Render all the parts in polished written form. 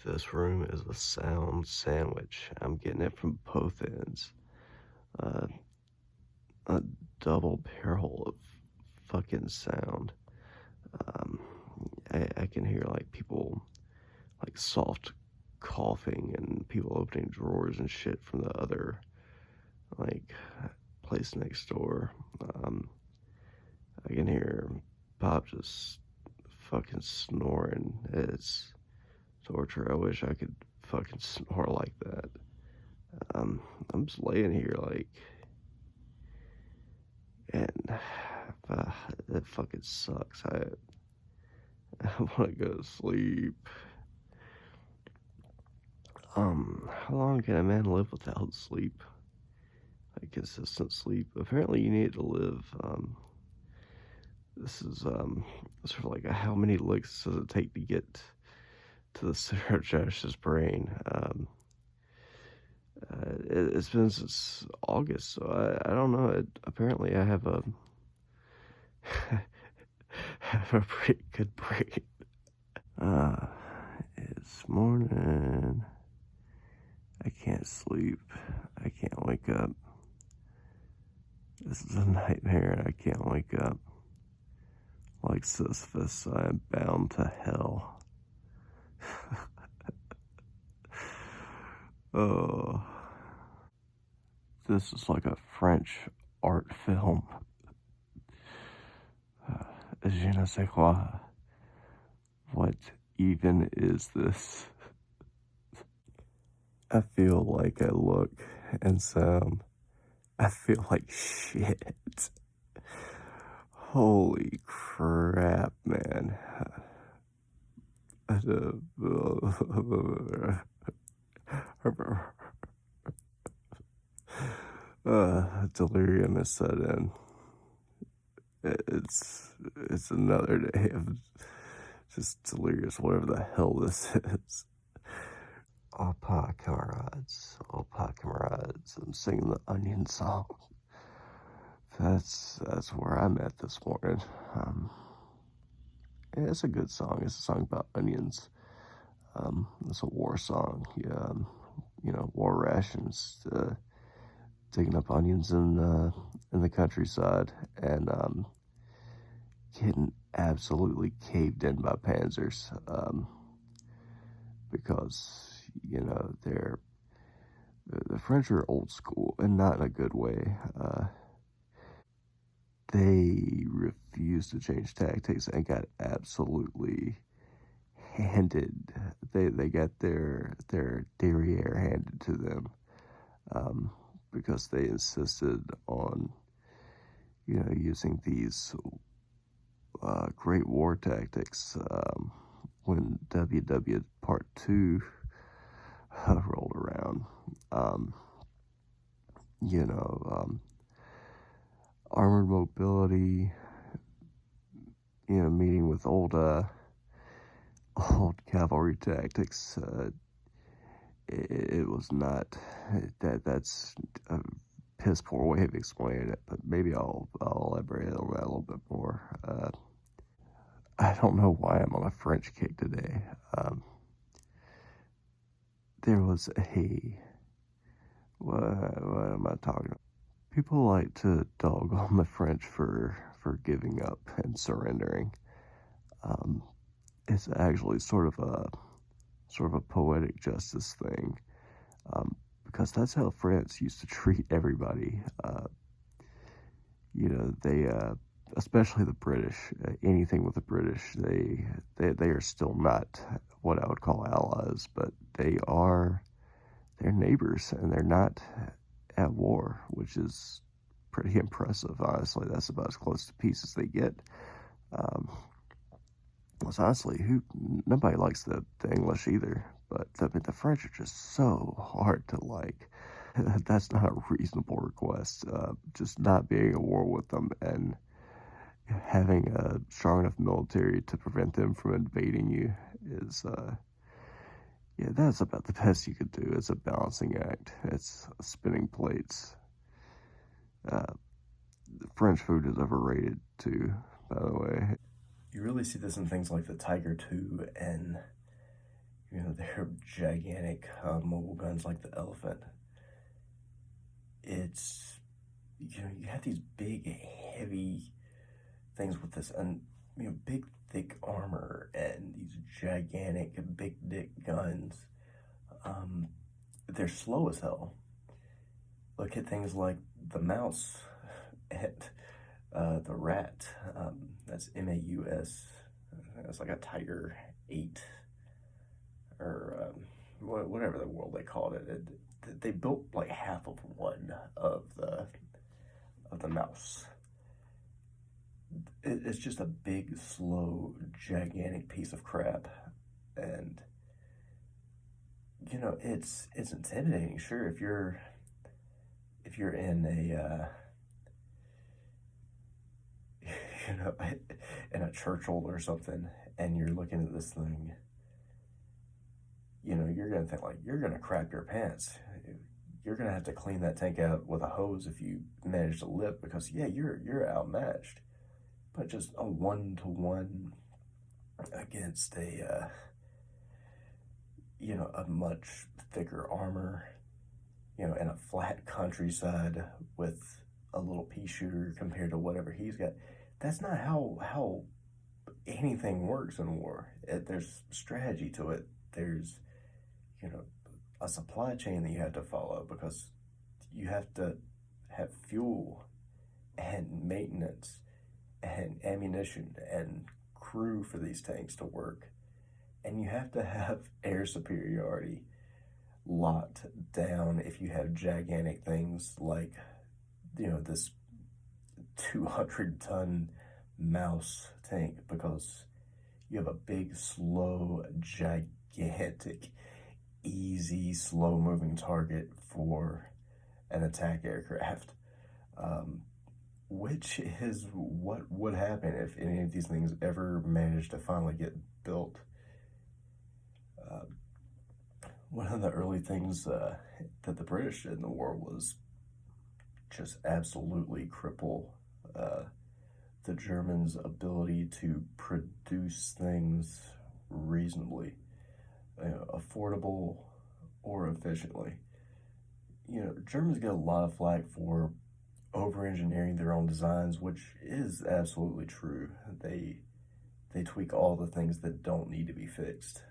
This room is a sound sandwich. I'm getting it from both ends. Uh, a double barrel of fucking sound. Um, I can hear like people like soft coughing and people opening drawers and shit from the other like place next door. Um, I can hear Pop just fucking snoring. It's torture. I wish I could fucking snore like that. I'm just laying here like, and it fucking sucks. I want to go to sleep. How long can a man live without sleep? Like consistent sleep. Apparently, you need to live. This is sort of like how many licks does it take to get to the center of Josh's brain? It's been since August, so I don't know. Apparently, I have a have a pretty good brain. It's morning. I can't sleep. I can't wake up. This is a nightmare, and I can't wake up. Like Sisyphus, I am bound to hell. Oh, this is like a French art film. Je ne sais quoi. What even is this? I feel like I look and sound. I feel like shit. Holy crap, man. Delirium is set in. It's another day of just delirious, whatever the hell this is. Au pas, comrades. Au pas, comrades. I'm singing the Onion song. That's where I'm at this morning. Yeah, it's a good song. It's a song about onions. It's a war song. Yeah, war rations. Digging up onions in the countryside and getting absolutely caved in by panzers. Because the French are old school and not in a good way. They refused to change tactics and got absolutely handed. They got their derriere handed to them because they insisted on using these great war tactics when WW Part 2 rolled around. Armored mobility, meeting with old cavalry tactics. It was not that's a piss poor way of explaining it, but maybe I'll elaborate on that a little bit more. I don't know why I'm on a French kick today. There was what am I talking about? People like to dog on the French for giving up and surrendering. It's actually sort of a poetic justice thing, because that's how France used to treat everybody. They especially the British. Anything with the British, they are still not what I would call allies, but they're neighbors and they're not at war, which is pretty impressive. Honestly, that's about as close to peace as they get. Honestly, nobody likes the English either, but the French are just so hard to like. That's not a reasonable request. Just not being at war with them and having a strong enough military to prevent them from invading you is, that's about the best you could do. It's a balancing act. It's spinning plates. French food is overrated too, by the way. You really see this in things like The Tiger 2 and You know, they're gigantic mobile guns like the Elephant. It's, you know, you have these big, heavy things with this, you know, big, thick armor and these gigantic, big dick guns. They're slow as hell. Look at things like the mouse and the rat. That's MAUS. It's like a Tiger 8 or whatever the world they called it. They built like half of one of the mouse. It's just a big, slow, gigantic piece of crap, and you know it's intimidating. Sure, if you're in a you know, in a Churchill or something, and you're looking at this thing, you know, you're gonna think like you're gonna crap your pants. You're gonna have to clean that tank out with a hose if you manage to live, because yeah, you're outmatched. But just a 1-to-1 against a you know, a much thicker armor, you know, in a flat countryside with a little pea shooter compared to whatever he's got. That's not how anything works in war. There's strategy to it. There's, you know, a supply chain that you have to follow, because you have to have fuel and maintenance and ammunition and crew for these tanks to work. And you have to have air superiority locked down if you have gigantic things like, you know, this 200-ton mouse tank, because you have a big, slow, gigantic, easy, slow-moving target for an attack aircraft, which is what would happen if any of these things ever managed to finally get built. One of the early things that the British did in the war was just absolutely cripple the Germans' ability to produce things reasonably, affordable or efficiently. You know, Germans get a lot of flack for over-engineering their own designs, which is absolutely true. They tweak all the things that don't need to be fixed.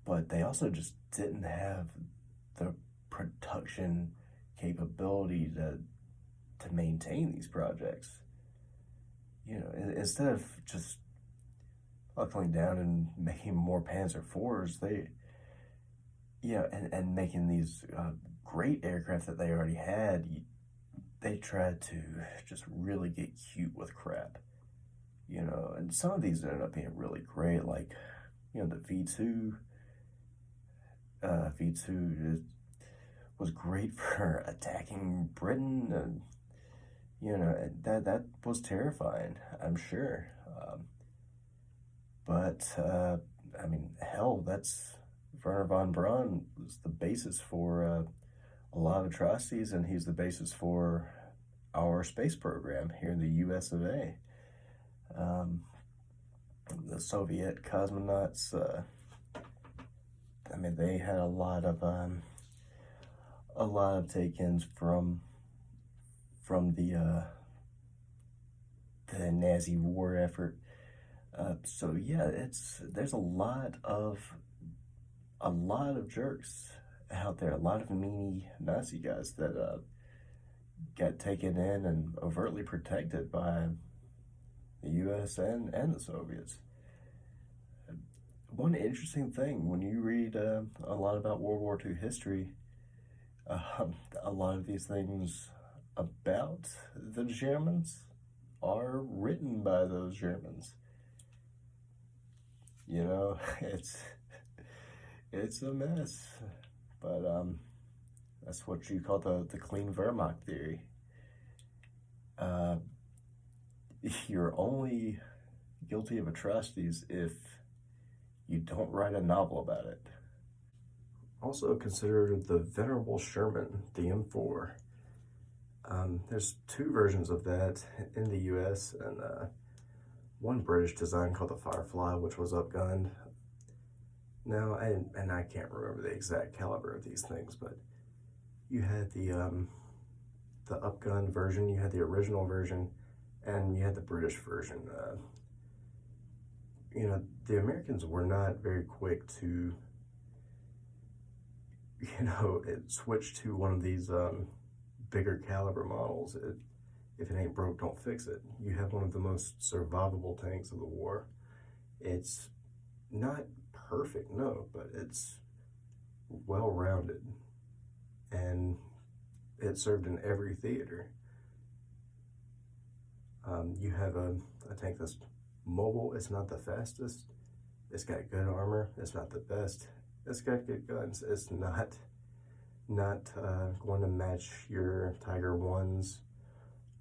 But they also just didn't have the production capability to maintain these projects. You know, instead of just buckling down and making more Panzer IVs, they, you know, and making these great aircraft that they already had, they tried to just really get cute with crap. You know, and some of these ended up being really great, like, you know, the V2. V2 was great for attacking Britain, and you know, that was terrifying, I'm sure. But I mean, hell, that's Werner von Braun was the basis for a lot of atrocities, and he's the basis for our space program here in the U.S. of A. The Soviet cosmonauts, I mean, they had a lot of take-ins from the Nazi war effort. So yeah, there's a lot of jerks out there, a lot of meanie Nazi guys that got taken in and overtly protected by the U.S. and the Soviets. One interesting thing, when you read a lot about World War II history, a lot of these things about the Germans are written by those Germans. You know, it's a mess, but that's what you call the clean Wehrmacht theory. You're only guilty of atrocities if you don't write a novel about it. Also consider the Venerable Sherman, the M4. There's two versions of that in the US, and one British design called the Firefly, which was upgunned. Now, and I can't remember the exact caliber of these things, but you had the upgun version, you had the original version, and you had the British version. You know, the Americans were not very quick to, switch to one of these bigger caliber models. If it ain't broke, don't fix it. You have one of the most survivable tanks of the war. It's not perfect, no, but it's well-rounded, and it served in every theater. You have a tank that's mobile. It's not the fastest. It's got good armor. It's not the best. It's got good guns. It's not going to match your Tiger 1s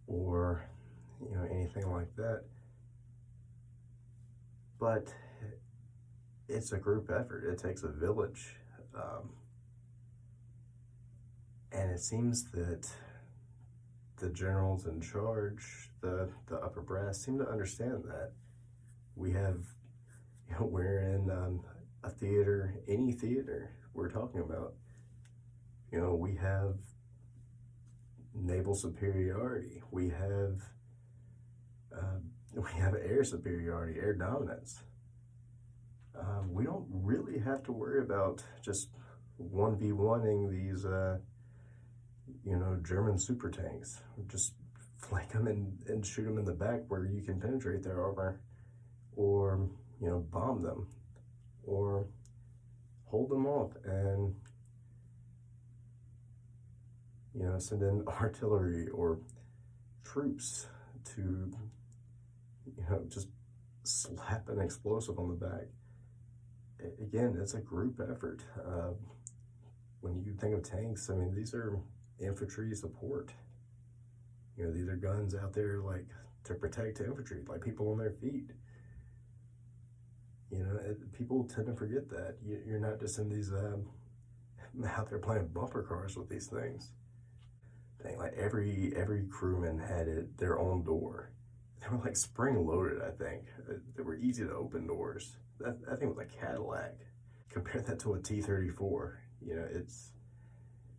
or anything like that. But it's a group effort. It takes a village. And it seems that the generals in charge, the upper brass, seem to understand that. We're in a theater, any theater we're talking about. We have naval superiority. We have air superiority, air dominance. We don't really have to worry about just 1v1ing these, German super tanks. Just flank them and shoot them in the back where you can penetrate their armor, or, bomb them, or hold them off and, send in artillery or troops to, just slap an explosive on the back. Again, it's a group effort. When you think of tanks, I mean, these are infantry support. These are guns out there like to protect infantry, like people on their feet. People tend to forget that. You're not just in these out there playing bumper cars with these things. Like every crewman had their own door. They were like spring loaded, I think. They were easy to open doors. That thing was a Cadillac. Compare that to a T-34.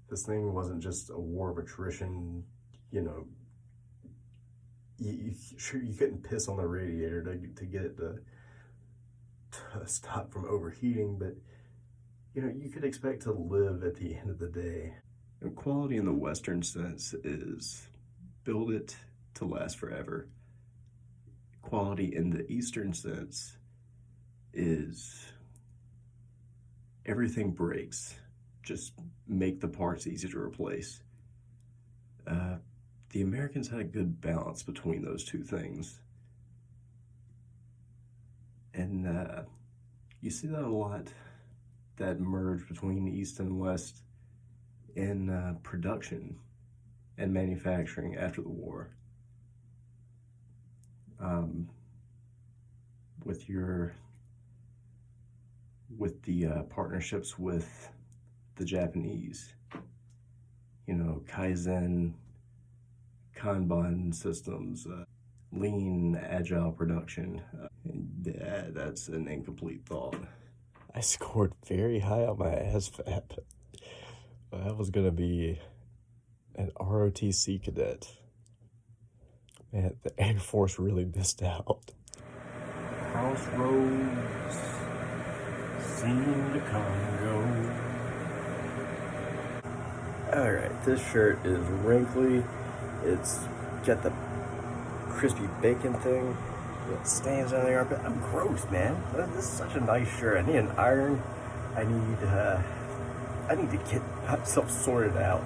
This thing wasn't just a war of attrition. You couldn't piss on the radiator to get it to stop from overheating, but you could expect to live at the end of the day. Quality in the Western sense is build it to last forever. Quality in the Eastern sense is everything breaks, just make the parts easy to replace. The Americans had a good balance between those two things. And you see that a lot, that merge between East and West in production and manufacturing after the war. With the partnerships with the Japanese, Kaizen, Kanban systems, lean, agile production. That's an incomplete thought. I scored very high on my ASVAB. I was gonna be an ROTC cadet. Man, the Air Force really missed out. Crossroads seem to come and go. Alright, this shirt is wrinkly. It's got the crispy bacon thing. It stains on the armpit. I'm gross, man. This is such a nice shirt. I need an iron. I need to get myself sorted out.